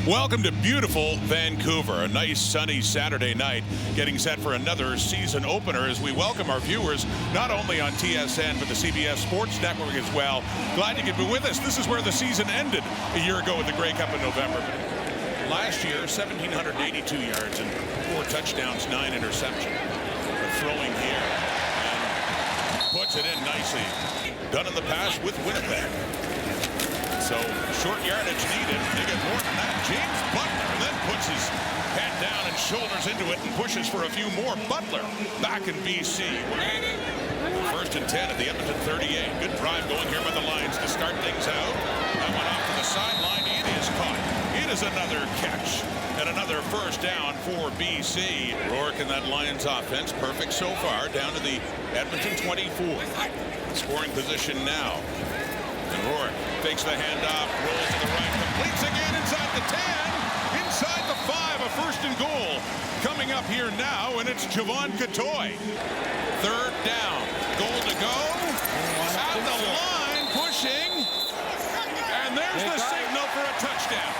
Welcome to beautiful Vancouver. A nice sunny Saturday night, getting set for another season opener as we welcome our viewers not only on TSN but the CBS Sports Network as well. Glad you could be with us. This is where the season ended a year ago with the Grey Cup in November. Last year, 1,782 yards and 4 touchdowns, 9 interceptions. But throwing here and puts it in nicely. Done in the past with Winnipeg. So short yardage needed. They get more than that. James Butler then puts his head down and shoulders into it and pushes for a few more. Butler back in BC. First and 10 at the Edmonton 38. Good drive going here by the Lions to start things out. That one off to the sideline. It is caught. It is another catch and another first down for BC. Rourke in that Lions offense. Perfect so far. Down to the Edmonton 24. Scoring position now. And Rourke takes the handoff, rolls to the right, completes again inside the 10, inside the 5, a first and goal. Coming up here now, and it's Javon Catoy. Third down, goal to go, at the line, pushing, and there's the signal for a touchdown.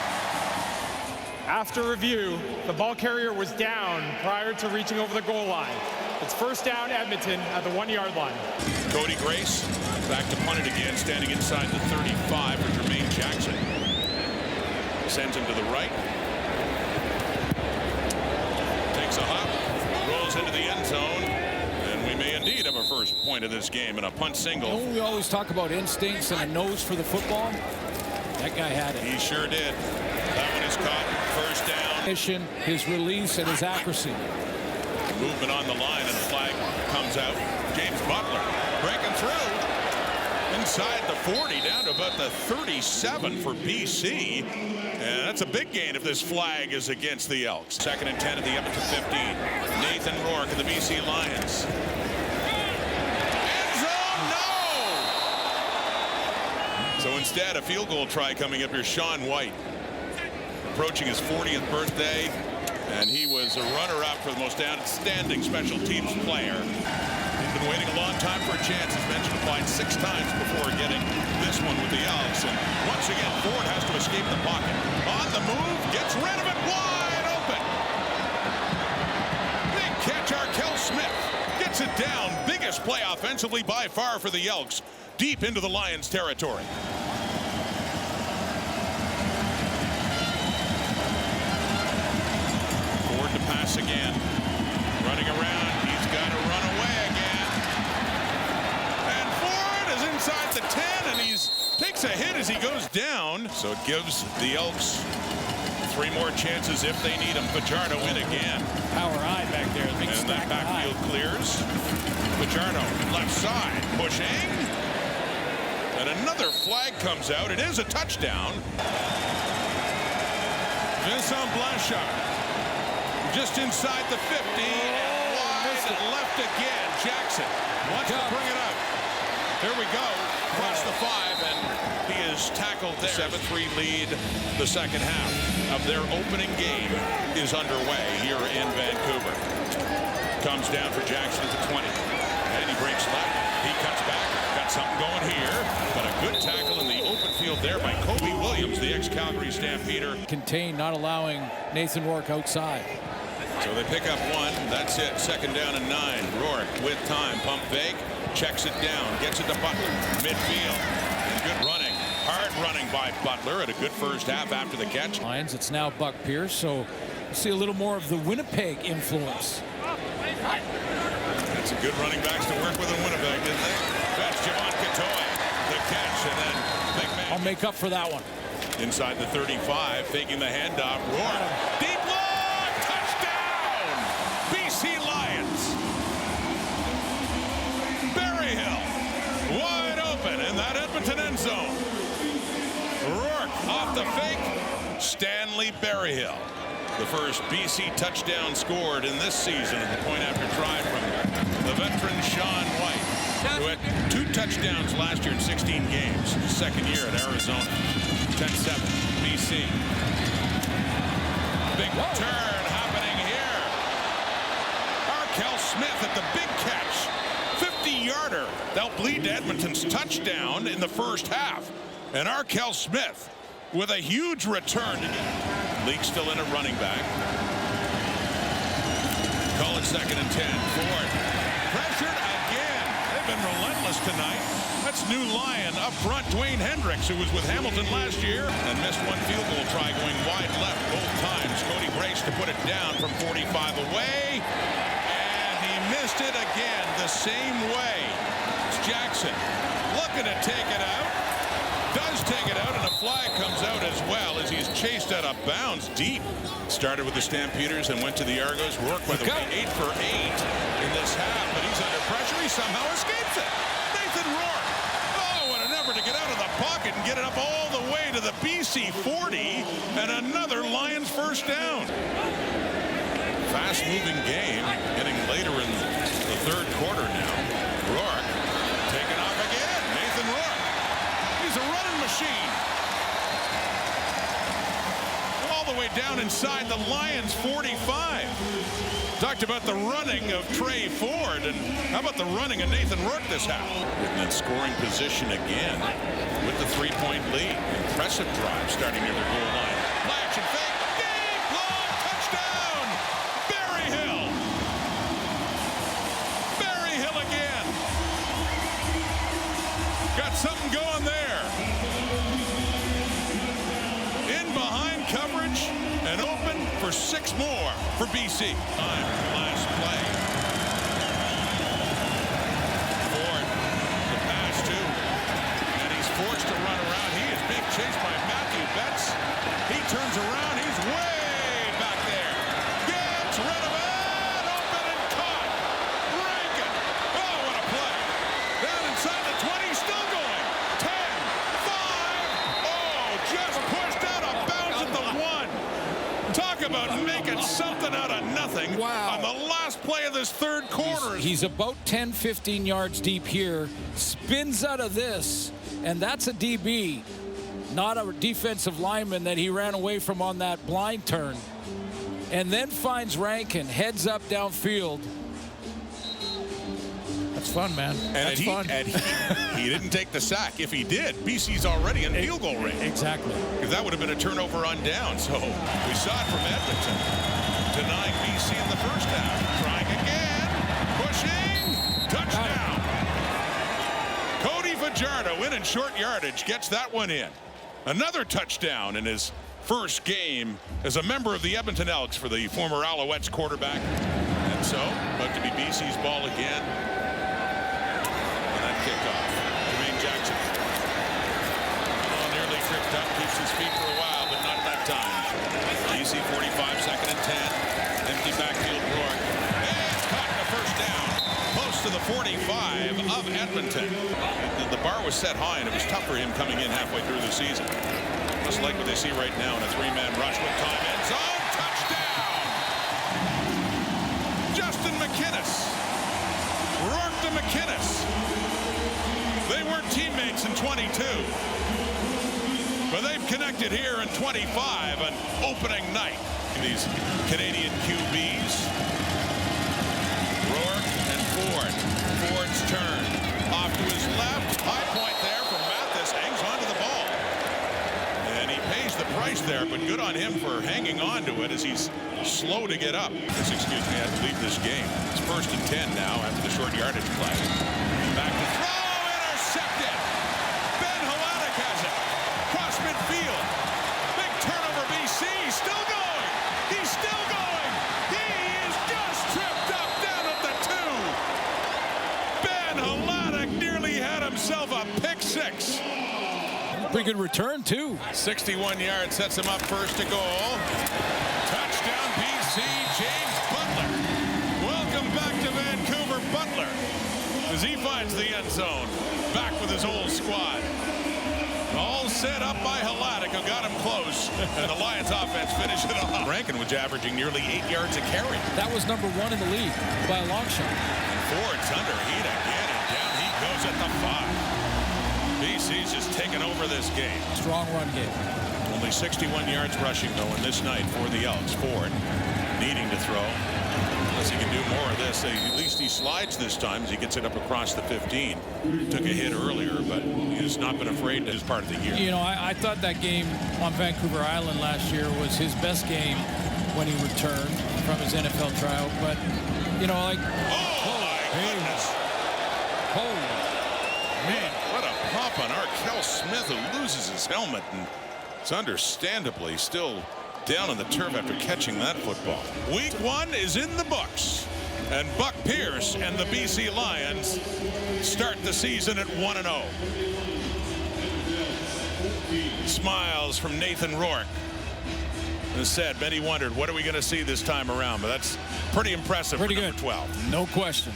After review, the ball carrier was down prior to reaching over the goal line. It's first down Edmonton at the 1-yard line. Cody Grace back to punt it again, standing inside the 35 for Jermaine Jackson. Sends him to the right. Takes a hop, rolls into the end zone, and we may indeed have our first point of this game in a punt single. You know, we always talk about instincts and a nose for the football. That guy had it. He sure did. That one is caught. First down. His release and his accuracy. Movement on the line, and the flag comes out. James Butler breaking through inside the 40, down to about the 37 for BC. And that's a big gain if this flag is against the Elks. Second and 10 at the Edmonton 15. Nathan Rourke of the BC Lions. End zone, no! So instead, a field goal try coming up here. Sean White approaching his 40th birthday. And he was a runner-up for the most outstanding special teams player. He's been waiting a long time for a chance. As mentioned, applied 6 times before getting this one with the Elks. And once again, Ford has to escape the pocket. On the move, gets rid of it, wide open. Big catch, Arkell Smith gets it down. Biggest play offensively by far for the Elks, deep into the Lions' territory. To pass again, running around, he's got to run away again, and Ford is inside the 10, and he takes a hit as he goes down, so it gives the Elks 3 more chances if they need them. Fajardo in again. Power eye back there. And that backfield clears. Fajardo left side, pushing, and another flag comes out. It is a touchdown. Vincent Blanchard just inside the 50, and wide and left again. Jackson wants to bring it up. There we go. Across the 5, and he is tackled there. 7-3 lead. The second half of their opening game is underway here in Vancouver. Comes down for Jackson at the 20, and he breaks left. He cuts back. Got something going here, but a good tackle in the open field there by Kobe Williams, the ex-Calgary Stampeder. Contain, not allowing Nathan Rourke outside. So they pick up 1. That's it. Second down and 9. Rourke with time. Pump fake. Checks it down. Gets it to Butler. Midfield. And good running. Hard running by Butler at a good first half after the catch. Lions, it's now Buck Pierce. So we'll see a little more of the Winnipeg influence. That's a good running backs to work with in Winnipeg, didn't they? That's Javon Catoy. The catch. And then big man. I'll make up for that one. Inside the 35. Faking the handoff. Rourke. Deep look. BC Lions. Berryhill wide open in that Edmonton end zone. Rourke off the fake. Stanley Berryhill, the first BC touchdown scored in this season at the point after try from the veteran Sean White, who had 2 touchdowns last year in 16 games. Second year at Arizona. 10-7 BC. Big return happening here. Arkell Smith at the big catch. 50-yarder. That'll lead to Edmonton's touchdown in the first half. And Arkell Smith with a huge return. Leak still in at running back. Call it 2nd and 10. Ford pressured again. They've been relentless tonight. That's new Lion up front. Dwayne Hendricks, who was with Hamilton last year and missed one field goal try going wide left both times. Cody Brace to put it down from 45 away. And he missed it again the same way. It's Jackson looking to take it out. Does take it out, and a flag comes out as well as he's chased out of bounds deep. Started with the Stampeders and went to the Argos. Rourke, by the way, 8 for 8 in this half, but he's under pressure. He somehow escapes it. Nathan Rourke. Oh, what an effort to get out of the pocket and get it up all the way to the BC 40, and another Lions first down. Fast-moving game, getting later in the third quarter now. Rourke taken off again. Nathan Rourke. He's a running machine. All the way down inside the Lions 45. Talked about the running of Trey Ford, and how about the running of Nathan Rourke this half? In that scoring position again with the 3-point lead. Impressive drive starting near the goal line. Play action fake. Game long touchdown. Barry Hill. Barry Hill again. Got something going there. In behind coverage and open for 6 more for BC. Last play. Ford, the pass too. And he's forced to run around. He is being chased by Matthew Betts. He turns around. He's way back there. Gets rid of it. Open and caught. Rankin. Oh, what a play. Down inside the 20. Still going. 10, 5. Oh, just pushed out of bounds at the 1. Talk about making something out of nothing. Wow. On the last play of this third quarter. He's about 10, 15 yards deep here. Spins out of this, and that's a DB, not a defensive lineman that he ran away from on that blind turn. And then finds Rankin, heads up downfield. That's fun, man. That's fun. And he didn't take the sack. If he did, BC's already in field goal range. Exactly. Because that would have been a turnover on down. So we saw it from Edmonton. Denying BC in the first half. Trying again. Pushing. Touchdown. Cody Fajardo in short yardage. Gets that one in. Another touchdown in his first game as a member of the Edmonton Elks for the former Alouettes quarterback. And so, about to be BC's ball again. Kickoff. Jermaine Jackson. Oh, nearly tripped up. Keeps his feet for a while, but not that time. BC 45, 2nd and 10. Empty backfield Rourke. And caught the first down. Close to the 45 of Edmonton. The bar was set high, and it was tough for him coming in halfway through the season. Just like what they see right now in a 3-man rush with time. End zone. Touchdown! Justin McInnes. Rourke to McInnes. They were teammates in 22, but they've connected here in 25 on opening night. These Canadian QBs, Rourke and Ford. Ford's turn, off to his left, high point there from Mathis, hangs onto the ball. And he pays the price there, but good on him for hanging on to it as he's slow to get up. Excuse me, I have to leave this game. It's 1st and 10 now after the short yardage play. Back to throw. Midfield. Big turnover, BC. He's still going. He's still going. He is just tripped up down at the 2. Ben Haladic nearly had himself a pick 6. Pretty good return, too. 61 yards sets him up first to goal. Touchdown, BC. James Butler. Welcome back to Vancouver, Butler, as he finds the end zone. Back with his old squad. All set up by Haladic, who got him close. And the Lions offense finished it off. Rankin was averaging nearly 8 yards a carry. That was number 1 in the league by a long shot. And Ford's under heat again, and down he goes at the 5. BC's just taken over this game. Strong run game. Only 61 yards rushing, though, in this night for the Elks. Ford needing to throw. Unless he can do more of this. At least he slides this time as he gets it up across the 15. Took a hit earlier, but he's not been afraid to this part of the year. You know, I thought that game on Vancouver Island last year was his best game when he returned from his NFL trial. But, you know, like... Oh, my goodness. Holy man. What a pop on Arkell Smith, who loses his helmet and is understandably still down on the turf after catching that football. Week 1 is in the books, and Buck Pierce and the BC Lions start the season at 1-0. Smiles from Nathan Rourke. As said, many wondered, what are we going to see this time around? But that's pretty impressive. Pretty for good. number 12. No question.